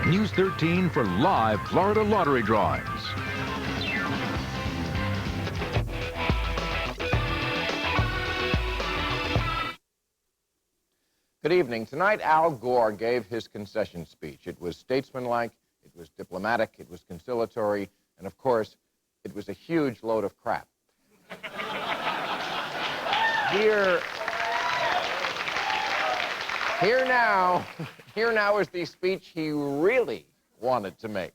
News 13 for live Florida lottery drawings. Good evening. Tonight, Al Gore gave his concession speech. It was statesmanlike, it was diplomatic, it was conciliatory, and of course, it was a huge load of crap. Here now is the speech he really wanted to make.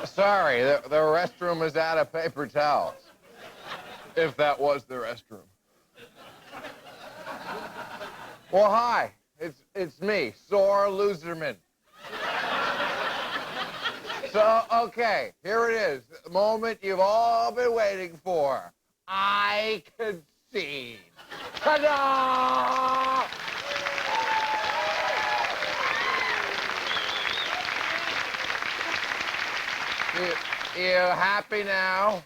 Sorry, the restroom is out of paper towels. If that was the restroom. Well, hi, it's me, Sore Loserman. So, okay, here it is, the moment you've all been waiting for. I concede. Ta-da! You happy now?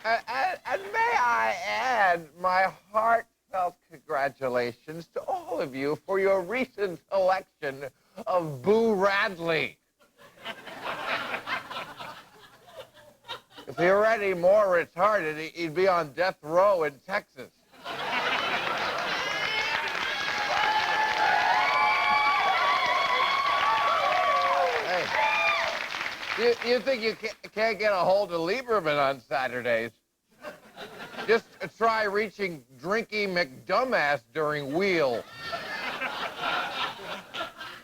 And may I add my heartfelt congratulations to all of you for your recent election of Boo Radley. If he were any more retarded, he'd be on death row in Texas. You think you can't get a hold of Lieberman on Saturdays? Just try reaching Drinky McDumbass during Wheel.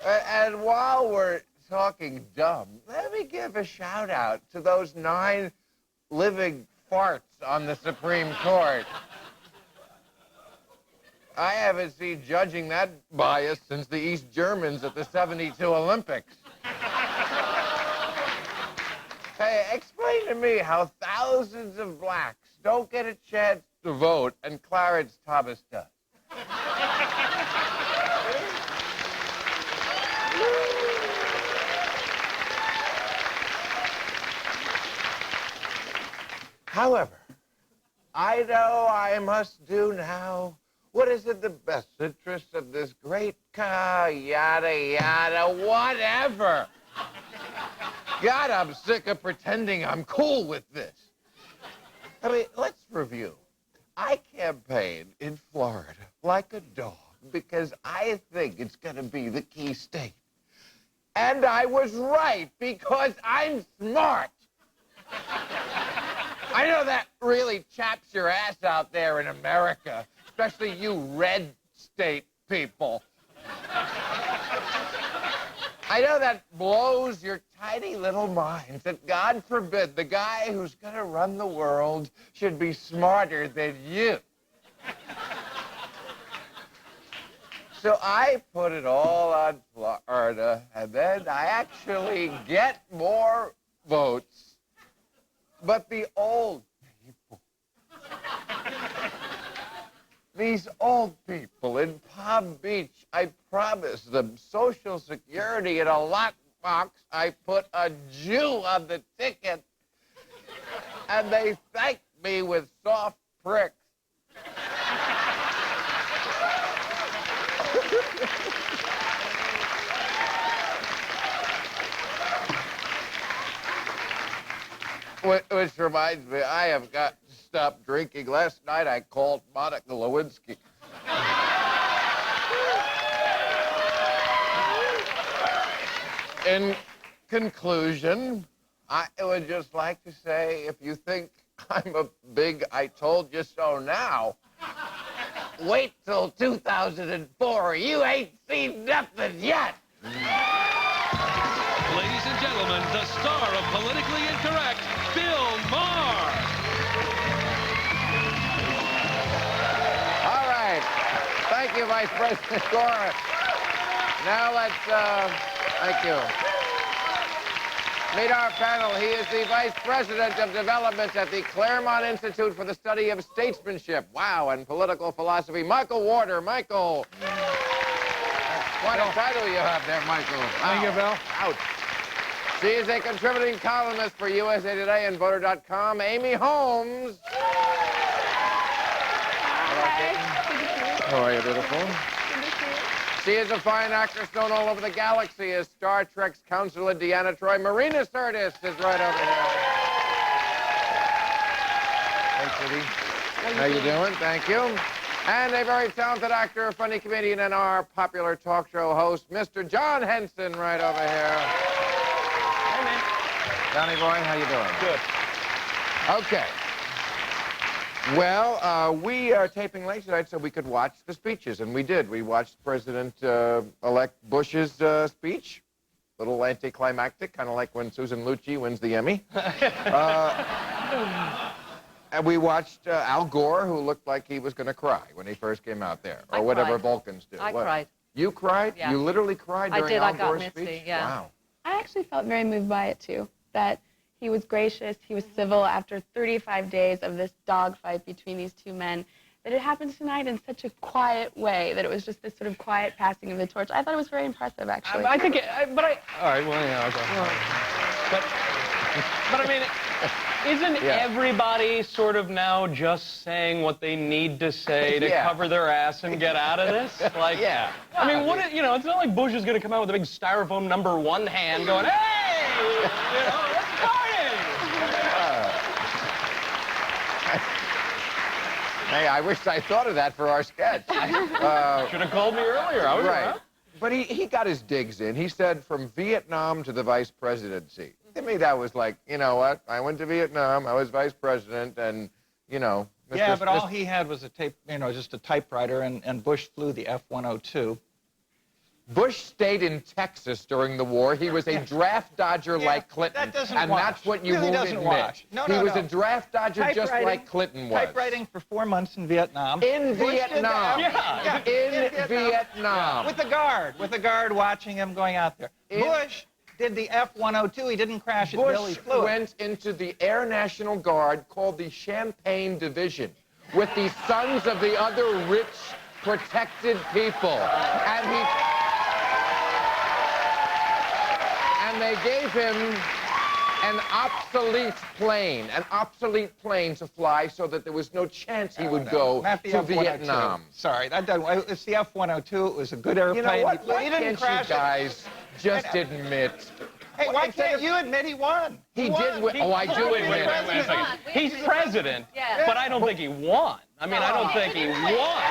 And while we're talking dumb, let me give a shout out to those 9 living farts on the Supreme Court. I haven't seen judging that bias since the East Germans at the '72 Olympics. Hey, explain to me how thousands of blacks don't get a chance to vote and Clarence Thomas does. However, I know I must do now what is in the best interest of this great yada yada whatever. God, I'm sick of pretending I'm cool with this. I mean, let's review. I campaigned in Florida like a dog because I think it's going to be the key state. And I was right because I'm smart. I know that really chaps your ass out there in America, especially you red state people. I know that blows your tiny little minds that, God forbid, the guy who's going to run the world should be smarter than you. So I put it all on Florida, and then I actually get more votes. But the old people, these old people in Palm Beach, I promised them Social Security in a lockbox. I put a Jew on the ticket, and they thanked me with soft pricks. Which reminds me, I have got to stop drinking. Last night I called Monica Lewinsky. In conclusion, I would just like to say, if you think I'm a big I told you so now, wait till 2004. You ain't seen nothing yet. Ladies and gentlemen, the star of Politically Incorrect, Bill Maher. All right. Thank you, Vice President Gore. Now let's, thank you. Meet our panel. He is the Vice President of Development at the Claremont Institute for the Study of Statesmanship, wow, and Political Philosophy, Michael Warder. Michael. What a title you have there, Michael. Thank you, Bill. Ouch. She is a contributing columnist for USA Today and Voter.com, Amy Holmes. How are you, beautiful? She is a fine actress known all over the galaxy as Star Trek's counselor Deanna Troi. Marina Sirtis is right over here. Hey, Kitty. How you doing? Thank you. And a very talented actor, funny comedian, and our popular talk show host, Mr. John Henson, right over here. Hey, man. Johnny boy, how you doing? Good. Okay. Well, we are taping late tonight so we could watch the speeches, and we did. We watched President-elect Bush's speech. A little anticlimactic, kind of like when Susan Lucci wins the Emmy. And we watched Al Gore, who looked like he was going to cry when he first came out there, or whatever Vulcans do. I cried. You cried? Yeah. You literally cried during Al Gore's speech? Misty, yeah. Wow. I actually felt very moved by it, too, that he was gracious, he was civil after 35 days of this dogfight between these two men, that it happened tonight in such a quiet way, that it was just this sort of quiet passing of the torch. I thought it was very impressive, actually. I think all right, well, yeah, okay. But I mean, isn't everybody sort of now just saying what they need to say to cover their ass and get out of this? Like, I mean, it's not like Bush is going to come out with a big styrofoam #1 hand going, hey, let's party! Hey, I wish I thought of that for our sketch. Should have called me earlier. I was right. But he got his digs in. He said from Vietnam to the vice presidency. To me, that was like, you know what? I went to Vietnam. I was vice president, and, you know. Yeah, but all he had was a tape, just a typewriter, and Bush flew the F-102. Bush stayed in Texas during the war. He was a draft dodger like Clinton. That doesn't and wash. that's what you really won't doesn't admit. Wash. No, he was a draft dodger just like Clinton was. Typewriting for 4 months in Vietnam. In Bush Vietnam. In Vietnam. With the guard watching him going out there. Bush did the F-102. He didn't crash it. Bush went into the Air National Guard called the Champagne Division with the sons of the other rich, protected people. And they gave him an obsolete plane to fly so that there was no chance he would go to Vietnam. Sorry, it's the F-102. It was a good airplane. You know what? Why He didn't can't crash you guys just admit? Hey, why can't you admit he won? He did win. Oh, I do Wait admit. a second. He's president, but I don't think he won. I mean, I don't think he won.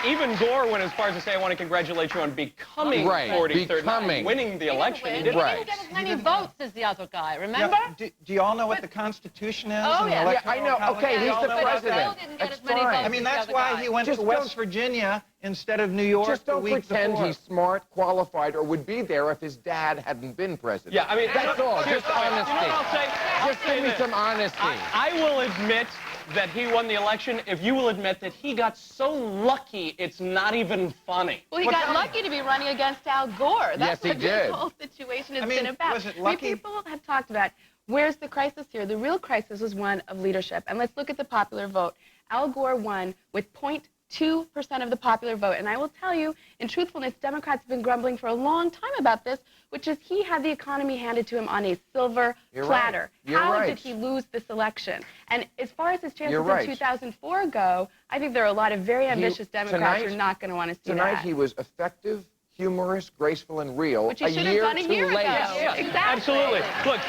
Even Gore went as far as to say, I want to congratulate you on becoming 43rd, not winning the election. He didn't get as many votes as the other guy, remember? Do you all know what the Constitution is? Oh, yeah. Yeah, I know. Okay, he's the president. Bill didn't get That's as many fine. votes I mean, as the that's other why guy. he went to West Virginia instead of New York Just the don't week pretend before. he's smart, qualified, or would be there if his dad hadn't been president. Yeah, I mean, that's all. Just honesty. You know what I'll say? Just give me some honesty. I will admit that he won the election if you will admit that he got so lucky it's not even funny. Well, he got lucky to be running against Al Gore. That's Yes, he what did. this whole situation has been about. was it lucky? People have talked about where's the crisis here. The real crisis was one of leadership. And let's look at the popular vote. Al Gore won with 0.2% of the popular vote. And I will tell you, in truthfulness, Democrats have been grumbling for a long time about this, which is he had the economy handed to him on a silver platter. How did he lose this election? And as far as his chances in 2004 go, I think there are a lot of very ambitious Democrats who are not going to want to see Tonight that. he was effective, humorous, graceful, and real. Which he should have done a year ago. Exactly. Absolutely. Look,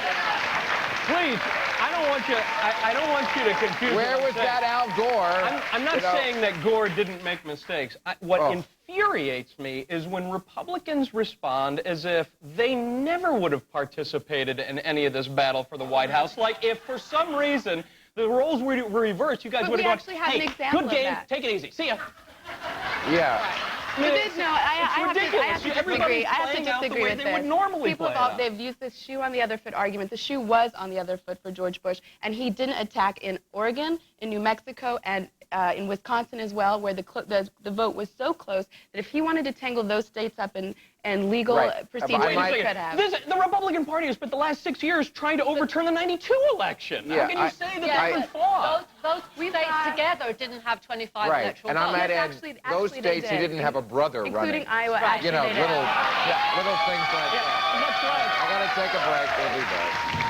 please, I don't want you to confuse Where was that Al Gore? I'm not saying that Gore didn't make mistakes. What infuriates me is when Republicans respond as if they never would have participated in any of this battle for the White House. Like if for some reason the roles were reversed, you guys would have gone, hey, good game, take it easy, see ya. Yeah. I have to disagree. I have to disagree with this. People they've used this shoe on the other foot argument. The shoe was on the other foot for George Bush, and he didn't attack in Oregon, in New Mexico, and in Wisconsin as well, where the vote was so close that if he wanted to tangle those states up in legal procedures, Wait a he second. could have. The Republican Party has spent the last 6 years trying to overturn the '92 election. How can you say that that's been flawed? Those states together didn't have 25 electoral and votes. I might add, those states he didn't have a brother running. Including Iowa, Right. You know, little things like that. That's right. I gotta take a break. We'll be back.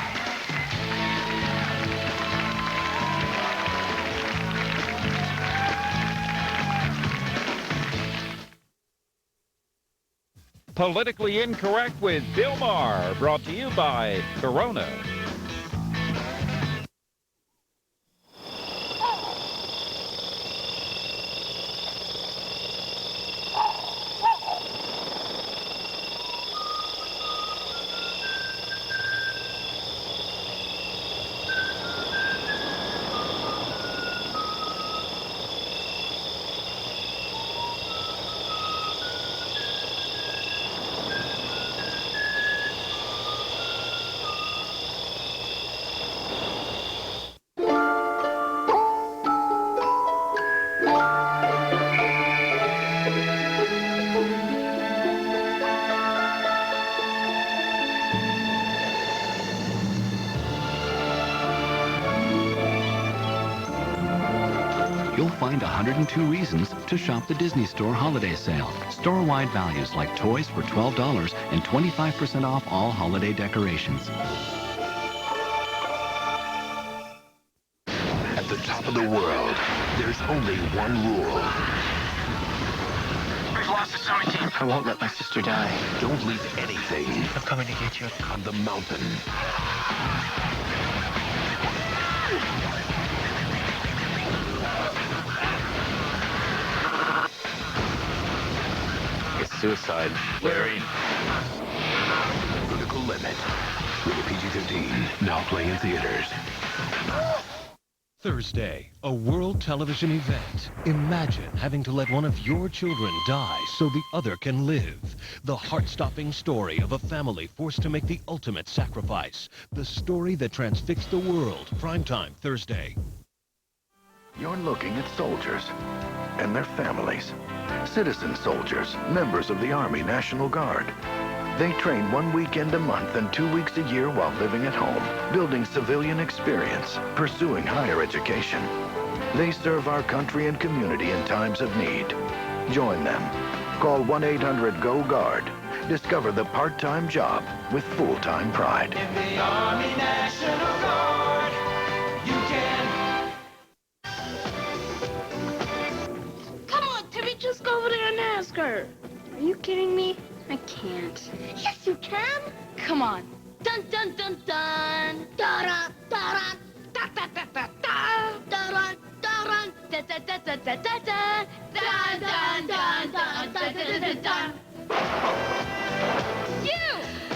Politically Incorrect with Bill Maher, brought to you by Corona. You'll find 102 reasons to shop the Disney Store holiday sale. Store-wide values like toys for $12 and 25% off all holiday decorations. At the top of the world, there's only one rule. We've lost the swimming team. I won't let my sister die. Don't leave anything I'm coming to get you. on the mountain. It's suicide. Larry. Vertical Limit. Rated PG-13. Now playing in theaters. Thursday, a world television event. Imagine having to let one of your children die so the other can live. The heart-stopping story of a family forced to make the ultimate sacrifice. The story that transfixed the world. Primetime Thursday. You're looking at soldiers and their families. Citizen soldiers, members of the Army National Guard. They train 1 weekend a month and 2 weeks a year while living at home, building civilian experience, pursuing higher education. They serve our country and community in times of need. Join them. Call 1-800-GO-GUARD. Discover the part-time job with full-time pride. In the Army National Guard, you can... Come on, Timmy, just go over there and ask her. Are you kidding me? I can't. Yes, you can. Come on. Dun dun dun dun. Da da da da da da da da da da da da da da da da da da dun dun dun dun dun dun dun. You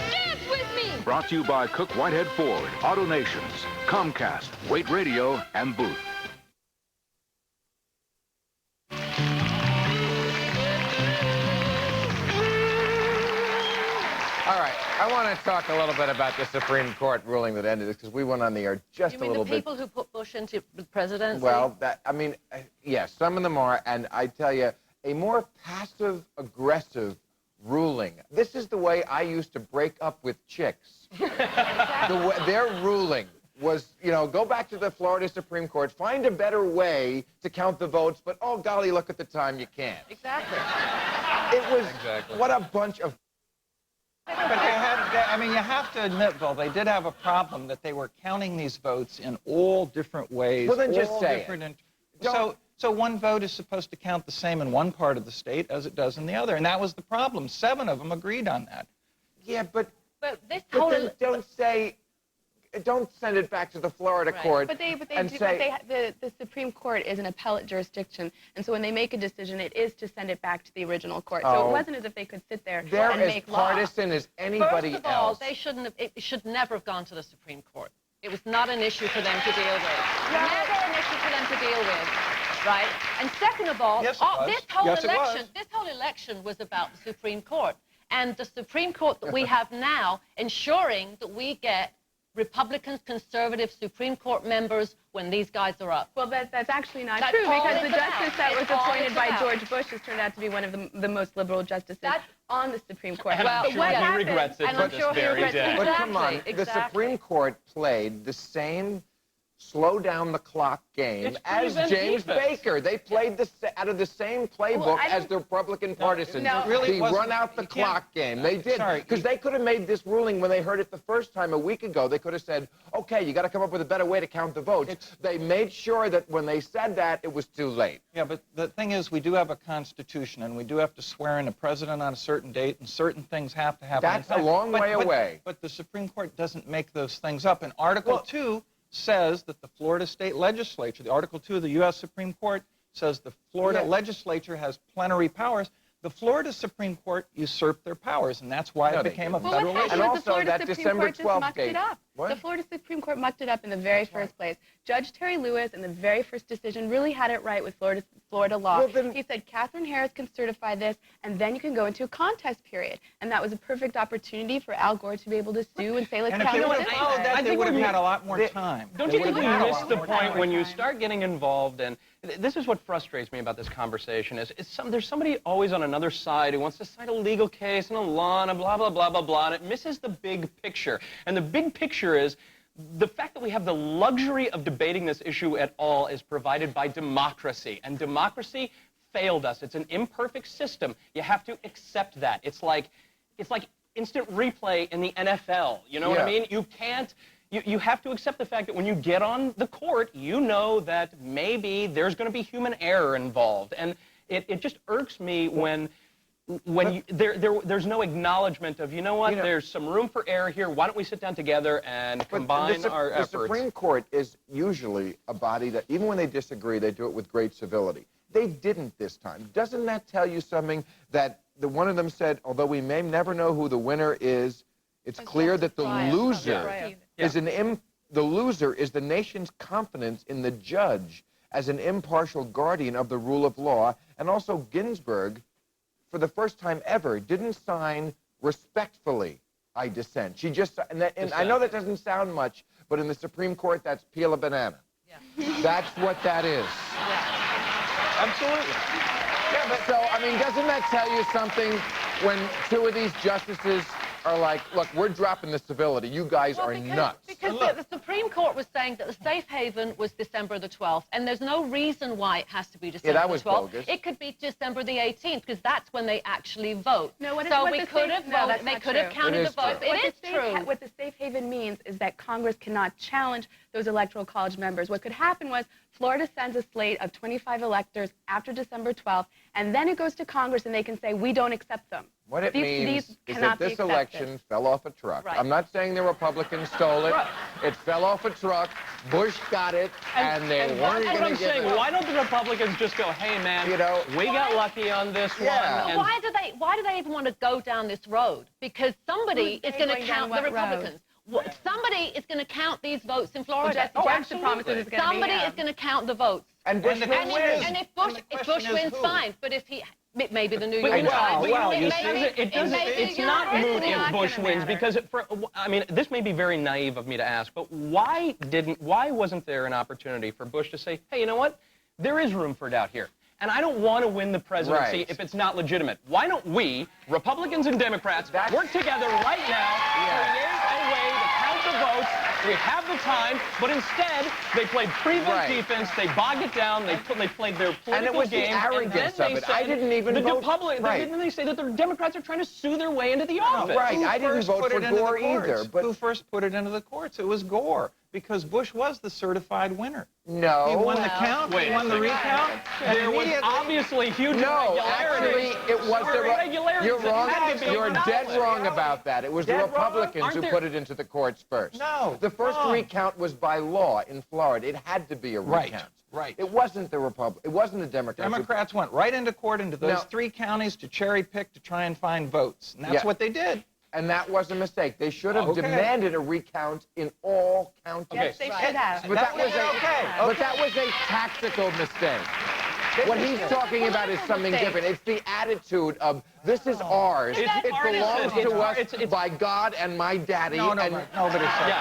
dance with me. Brought to you by Cook Whitehead Ford, Auto Nations, Comcast, Wait Radio, and Booth. All right, I want to talk a little bit about the Supreme Court ruling that ended this, because we went on the air just a little bit. You mean the people who put Bush into the presidency? Well, yes, some of them are, and I tell you, a more passive-aggressive ruling. This is the way I used to break up with chicks. Their ruling was, go back to the Florida Supreme Court, find a better way to count the votes, but oh golly, look at the time, you can't. Exactly. It was, what a bunch of... But you have to admit, Bill, they did have a problem that they were counting these votes in all different ways. Well, then just say it. So one vote is supposed to count the same in one part of the state as it does in the other, and that was the problem. 7 of them agreed on that. Yeah, but this don't send it back to the Florida court. The Supreme Court is an appellate jurisdiction, and so when they make a decision, it is to send it back to the original court. So it wasn't as if they could sit there and make law. They're as partisan as anybody else. First of all, else. it should never have gone to the Supreme Court. It was not an issue for them to deal with. Never an issue for them to deal with, right? And second of all, this whole election was about the Supreme Court. And the Supreme Court that we have now ensuring that we get Republicans, conservative Supreme Court members when these guys are up. Well, that's actually not That's true, all because the it's justice about. that was It's all appointed it's by about. George Bush has turned out to be one of the most liberal justices on the Supreme Court. And I'm sure he regrets it to this very day. But come on, the Supreme Court played the same slow down the clock game as James Baker. They played out of the same playbook as the Republican partisans. The run out the clock game. They did. Because they could have made this ruling when they heard it the first time a week ago. They could have said, okay, you got to come up with a better way to count the votes. They made sure that when they said that, it was too late. Yeah, but the thing is, we do have a Constitution, and we do have to swear in a president on a certain date, and certain things have to happen. That's a long way away. But the Supreme Court doesn't make those things up. And Article 2 says that the Florida State Legislature, the Article 2 of the U.S. Supreme Court says the Florida Legislature has plenary powers. The Florida Supreme Court usurped their powers, and that's why it became a federal issue. And also that December 12th date. The Florida Supreme Court mucked it up in the very first place. Judge Terry Lewis, in the very first decision, really had it right with Florida law. He said, Katherine Harris can certify this, and then you can go into a contest period. And that was a perfect opportunity for Al Gore to be able to sue and say, let's count this. I think they would have had a lot more time. Don't you think we missed the point when you start getting involved in... This is what frustrates me about this conversation, is there's somebody always on another side who wants to cite a legal case and a law and a blah, blah, blah, blah, blah, and it misses the big picture. And the big picture is the fact that we have the luxury of debating this issue at all is provided by democracy. And democracy failed us. It's an imperfect system. You have to accept that. It's like instant replay in the NFL. You know what I mean? You can't... You have to accept the fact that when you get on the court, you know that maybe there's going to be human error involved. And it just irks me when there's no acknowledgement of, you know what, there's some room for error here. Why don't we sit down together and combine our efforts? The Supreme Court is usually a body that, even when they disagree, they do it with great civility. They didn't this time. Doesn't that tell you something that one of them said, although we may never know who the winner is, it's clear that the loser is the loser is the nation's confidence in the judge as an impartial guardian of the rule of law. And also Ginsburg, for the first time ever, didn't sign respectfully, I dissent. She just, and I know that doesn't sound much, but in the Supreme Court, that's peel a banana. That's what that is. Absolutely. Yeah, but so, I mean, doesn't that tell you something when two of these justices are like, look, we're dropping the civility. You guys are nuts. Because the Supreme Court was saying that the safe haven was December the 12th, and there's no reason why it has to be December that was the 12th. Bogus. It could be December the 18th, because that's when they actually vote. No, so we could have voted. They could have counted the votes. It is true. What the safe haven means is that Congress cannot challenge those electoral college members. What could happen was Florida sends a slate of 25 electors after December 12th, and then it goes to Congress, and they can say, we don't accept them. What it means is that this election fell off a truck. I'm not saying the Republicans stole it. It fell off a truck. Bush got it, and they weren't going to I'm saying, why don't the Republicans just go, hey, man, we got lucky on this one. And why do they even want to go down this road? Because somebody is going to count the Republicans. Somebody is going to count these votes in Florida. Somebody is going to count the votes. And Bush wins. And if Bush wins, fine. But if he... Maybe the New York Times. It's not moot if Bush wins, because, I mean, this may be very naive of me to ask, but why wasn't there an opportunity for Bush to say, hey, you know what? There is room for doubt here. And I don't want to win the presidency if it's not legitimate. Why don't we, Republicans and Democrats, work together right now, create a way to count the votes? We have the time, but instead, they played prevent defense, they bogged it down, they played their political game. And it was the arrogance of it. I didn't even vote. Didn't they say that the Democrats are trying to sue their way into the office? I didn't vote for Gore either. But who first put it into the courts? It was Gore, because Bush was the certified winner. No. He won the count, he won the recount. There was obviously huge irregularity. Actually, it was the... You're wrong. You're dead wrong about that. It was the Republicans who put it into the courts first. No. The first recount was by law in Florida. It had to be a recount. Right. It wasn't the Republic. It wasn't the Democrats. Democrats went right into court into those three counties to cherry pick to try and find votes. And that's what they did. And that was a mistake. They should have demanded a recount in all counties. Yes, they should have. But that was a tactical mistake. What he's talking about is something different. It's the attitude of, this is ours. It belongs to us by God and my daddy. Nobody said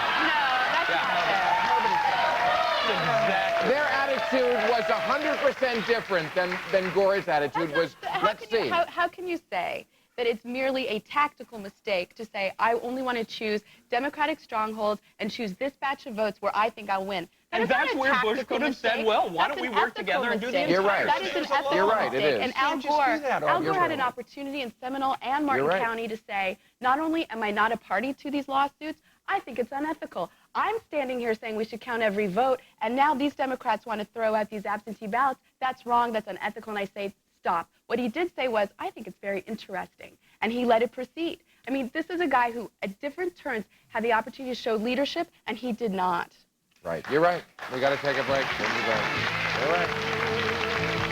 Their attitude was 100% different than Gore's attitude was, let's see. How can you say that it's merely a tactical mistake to say, I only want to choose Democratic strongholds and choose this batch of votes where I think I'll win? And that's where Bush could have said, well, why don't we work together and do the You're right. That is an ethical mistake. It is. And Al Gore had an opportunity in Seminole and Martin County to say, not only am I not a party to these lawsuits, I think it's unethical. I'm standing here saying we should count every vote, and now these Democrats want to throw out these absentee ballots. That's wrong. That's unethical. And I say, stop. What he did say was, I think it's very interesting. And he let it proceed. I mean, this is a guy who, at different turns, had the opportunity to show leadership, and he did not. Right. You're right. We got to take a break. We'll be back. You're right.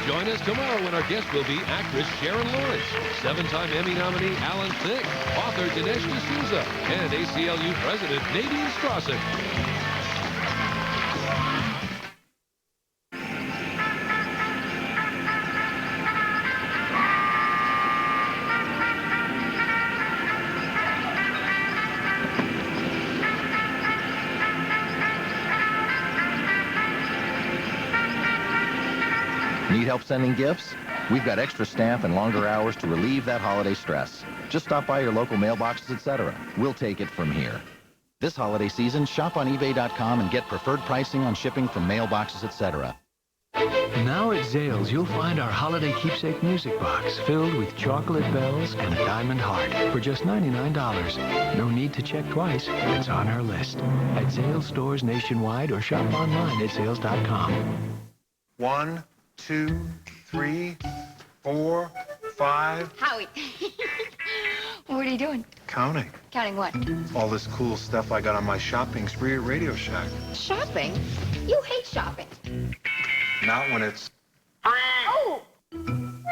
Join us tomorrow when our guest will be actress Sharon Lawrence, 7-time Emmy nominee Alan Thicke, author Dinesh D'Souza, and ACLU president Nadine Strossen. Need help sending gifts? We've got extra staff and longer hours to relieve that holiday stress. Just stop by your local mailboxes, etc. We'll take it from here. This holiday season, shop on eBay.com and get preferred pricing on shipping from mailboxes, etc. Now at Zales, you'll find our holiday keepsake music box filled with chocolate bells and a diamond heart for just $99. No need to check twice. It's on our list. At Zales stores nationwide or shop online at Zales.com. 1, 2, 3, 4, 5. Howie. What are you doing? Counting. Counting what? All this cool stuff I got on my shopping spree at Radio Shack. Shopping? You hate shopping. Not when it's... Oh!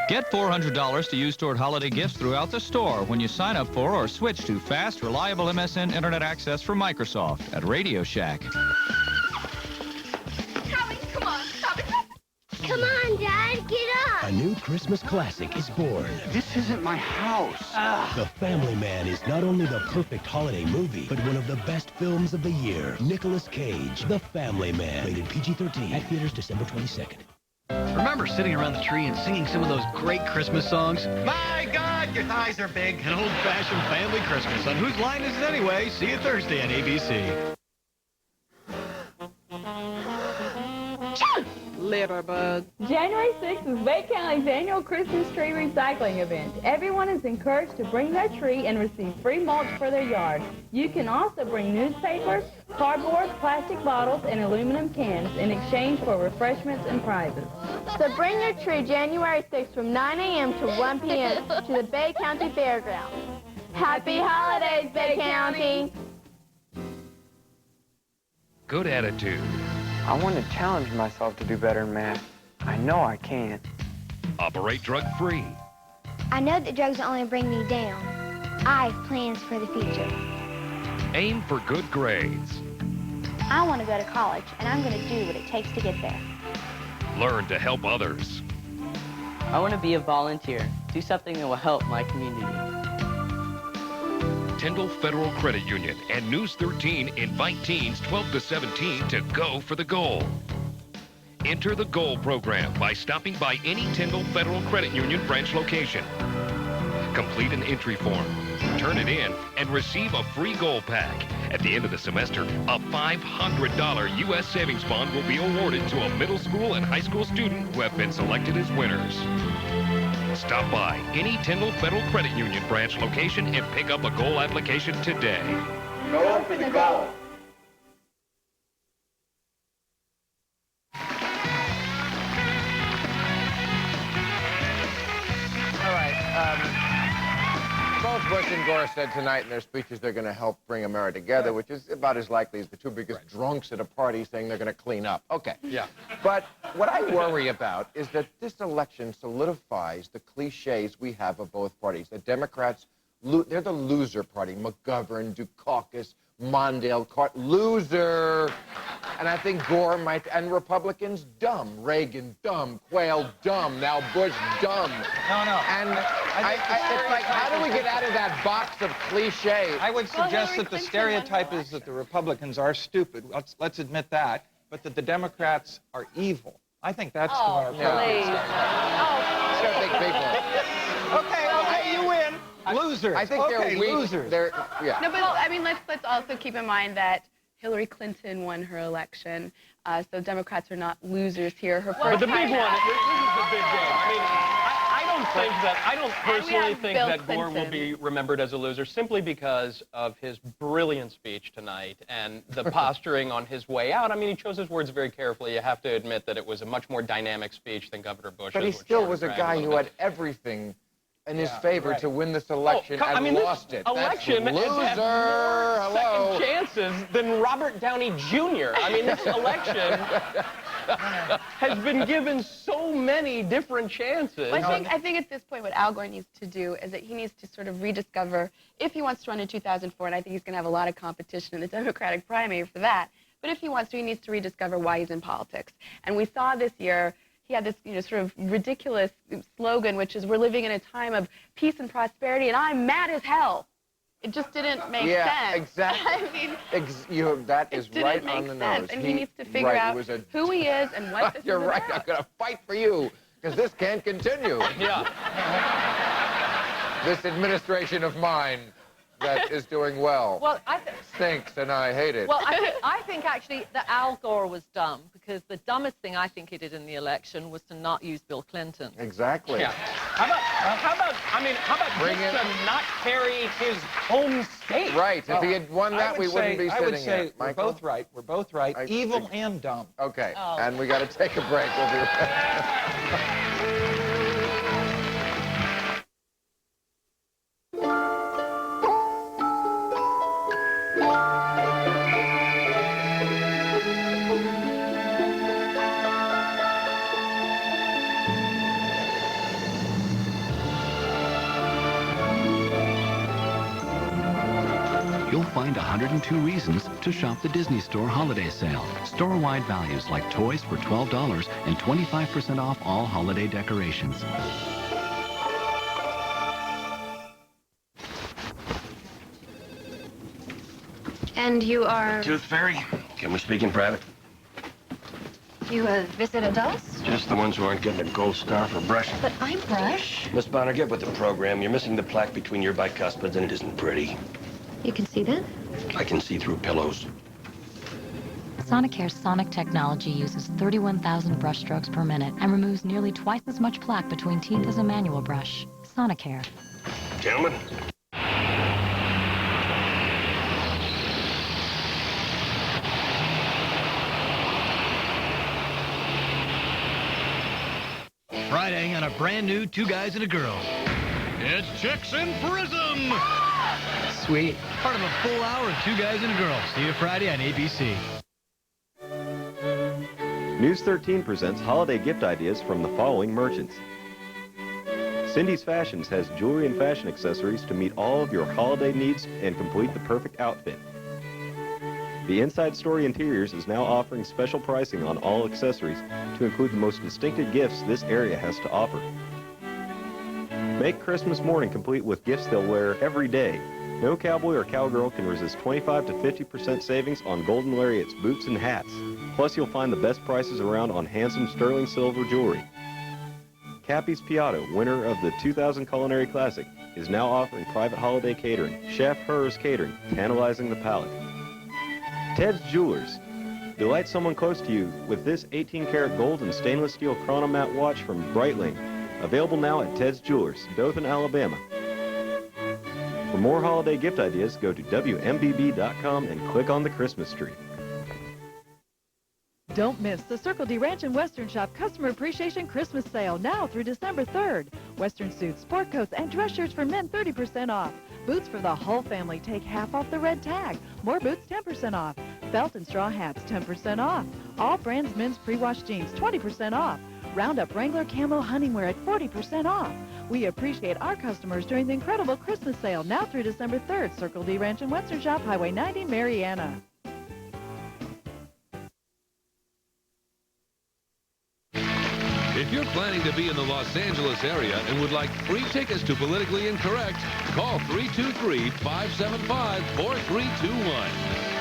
Get $400 to use toward holiday gifts throughout the store when you sign up for or switch to fast, reliable MSN Internet access from Microsoft at Radio Shack. Howie, come on, stop it. Come on, Dad, get up. A new Christmas classic is born. This isn't my house. The Family Man is not only the perfect holiday movie, but one of the best films of the year. Nicolas Cage, The Family Man. Rated PG-13. At theaters December 22nd. Remember sitting around the tree and singing some of those great Christmas songs? My God, your thighs are big. An old-fashioned family Christmas. On Whose Line Is It Anyway? See you Thursday on ABC. Litterbug. January 6th is Bay County's annual Christmas tree recycling event. Everyone is encouraged to bring their tree and receive free mulch for their yard. You can also bring newspapers, cardboard, plastic bottles, and aluminum cans in exchange for refreshments and prizes. So bring your tree January 6th from 9 a.m. to 1 p.m. to the Bay County Fairgrounds. Happy holidays, Bay County! Good attitude. I want to challenge myself to do better in math. I know I can. Operate drug-free. I know that drugs only bring me down. I have plans for the future. Aim for good grades. I want to go to college, and I'm going to do what it takes to get there. Learn to help others. I want to be a volunteer. Do something that will help my community. Tyndall Federal Credit Union and News 13 invite teens 12 to 17 to go for the goal. Enter the GOAL program by stopping by any Tyndall Federal Credit Union branch location. Complete an entry form, turn it in, and receive a free GOAL pack. At the end of the semester, a $500 U.S. savings bond will be awarded to a middle school and high school student who have been selected as winners. Stop by any Tyndall Federal Credit Union branch location and pick up a GOAL application today. Go for the goal. All right. Both Bush and Gore said tonight in their speeches they're going to help bring America together, which is about as likely as the two biggest drunks at a party saying they're going to clean up. Okay. Yeah. But what I worry about is that this election solidifies the cliches we have of both parties. The Democrats, they're the loser party. McGovern, Dukakis, Mondale Court, loser. And I think Gore might, and Republicans, dumb. Reagan, dumb. Quayle, dumb. Now Bush, dumb. No. And it's like, how do we get out of that box of cliche? I would suggest that the stereotype is that the Republicans are stupid. Let's admit that. But that the Democrats are evil. I think that's the more appropriate I don't think people. Okay, you win. Losers. I think they're weak. Losers. Yeah. No, but I mean, let's also keep in mind that Hillary Clinton won her election, so Democrats are not losers here. But the big one, this is the big game. I mean, I don't personally think that Gore will be remembered as a loser simply because of his brilliant speech tonight and the posturing on his way out. I mean, he chose his words very carefully. You have to admit that it was a much more dynamic speech than Governor Bush's. But he still was a guy who had everything in his favor to win this election and lost it. Election That's loser. Has more second chances than Robert Downey Jr. I mean, this election has been given so many different chances. Well, I think at this point what Al Gore needs to do is that he needs to sort of rediscover, if he wants to run in 2004, and I think he's going to have a lot of competition in the Democratic primary for that, but if he wants to, he needs to rediscover why he's in politics. And we saw this year, he had this, sort of ridiculous slogan, which is, we're living in a time of peace and prosperity, and I'm mad as hell. It just didn't make sense. Yeah, exactly. I mean, that is right on the nose. And he needs to figure out who he is and what this You're is right. about. I'm going to fight for you, because this can't continue. Yeah. This administration of mine that is doing well. Well, stinks, and I hate it. Well, I think actually that Al Gore was dumb, because the dumbest thing I think he did in the election was to not use Bill Clinton. Exactly. Yeah. How about just to not carry his home state? Right. If he had won that, we wouldn't be sitting here. I would say we're Michael? both right. We're both right. Evil and dumb. Okay. And we got to take a break. We'll be right back. You'll find 102 reasons to shop the Disney Store Holiday Sale. Store-wide values like toys for $12 and 25% off all holiday decorations. And you are... Tooth Fairy. Can we speak in private? You visited us? Just the ones who aren't getting a gold star for brushing. But I brush. Miss Bonner, get with the program. You're missing the plaque between your bicuspids, and it isn't pretty. You can see that? I can see through pillows. Sonicare Sonic technology uses 31,000 brush strokes per minute and removes nearly twice as much plaque between teeth as a manual brush. Sonicare. Gentlemen. Friday on a brand new Two Guys and a Girl. It's Chicks in Prism! Sweet. Part of a full hour of Two Guys and a Girl. See you Friday on ABC. News 13 presents holiday gift ideas from the following merchants. Cindy's Fashions has jewelry and fashion accessories to meet all of your holiday needs and complete the perfect outfit. The Inside Story Interiors is now offering special pricing on all accessories to include the most distinctive gifts this area has to offer. Make Christmas morning complete with gifts they'll wear every day. No cowboy or cowgirl can resist 25 to 50% savings on Golden Lariat's boots and hats. Plus, you'll find the best prices around on handsome sterling silver jewelry. Cappy's Piatto, winner of the 2000 Culinary Classic, is now offering private holiday catering. Chef Hers Catering, tantalizing the palate. Ted's Jewelers. Delight someone close to you with this 18-karat gold and stainless steel chronomat watch from Breitling. Available now at Ted's Jewelers, Dothan, Alabama. For more holiday gift ideas, go to WMBB.com and click on the Christmas tree. Don't miss the Circle D Ranch and Western Shop Customer Appreciation Christmas Sale now through December 3rd. Western suits, sport coats, and dress shirts for men 30% off. Boots for the whole family take half off the red tag. More boots 10% off. Felt and straw hats 10% off. All brands men's pre-washed jeans 20% off. Roundup Wrangler Camo Hunting Wear at 40% off. We appreciate our customers during the incredible Christmas sale now through December 3rd. Circle D Ranch and Western Shop, Highway 90, Marianna. If you're planning to be in the Los Angeles area and would like free tickets to Politically Incorrect, call 323-575-4321.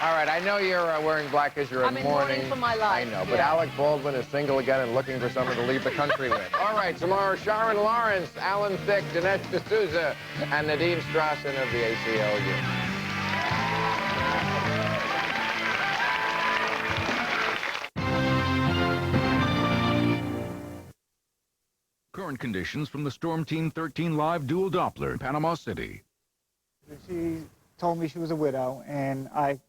All right, I know you're wearing black because you're I'm in mourning for my life. I know, but Alec Baldwin is single again and looking for someone to leave the country with. All right, tomorrow, Sharon Lawrence, Alan Thicke, Dinesh D'Souza, and Nadine Strassen of the ACLU. Current conditions from the Storm Team 13 Live Dual Doppler in Panama City. She told me she was a widow, and I